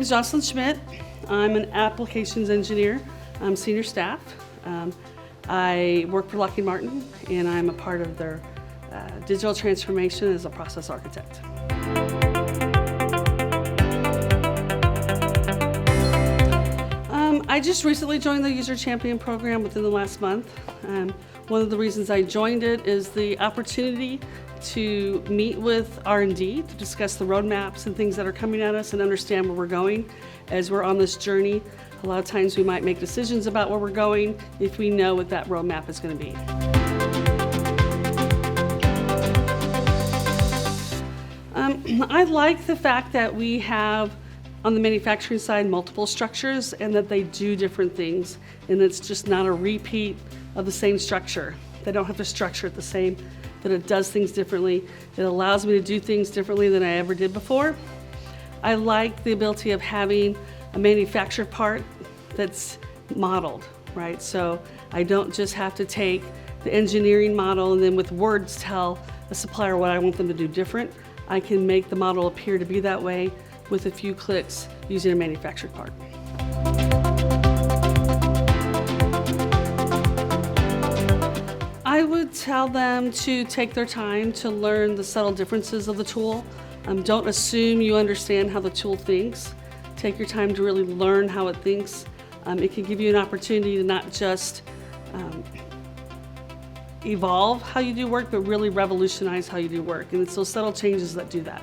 is Jocelyn Schmidt. I'm an applications engineer. I'm senior staff. I work for Lockheed Martin, and I'm a part of their digital transformation as a process architect. I just recently joined the User Champion program within the last month. One of the reasons I joined it is the opportunity to meet with R&D to discuss the roadmaps and things that are coming at us and understand where we're going as we're on this journey. A lot of times we might make decisions about where we're going if we know what that roadmap is going to be. I like the fact that we have on the manufacturing side multiple structures and that they do different things, and it's just not a repeat of the same structure. They don't have to structure it the same, that it does things differently. It allows me to do things differently than I ever did before. I like the ability of having a manufactured part that's modeled, right? So I don't just have to take the engineering model and then with words tell the supplier what I want them to do different. I can make the model appear to be that way with a few clicks using a manufactured part. I would tell them to take their time to learn the subtle differences of the tool. Don't assume you understand how the tool thinks. Take your time to really learn how it thinks. It can give you an opportunity to not just evolve how you do work, but really revolutionize how you do work. And it's those subtle changes that do that.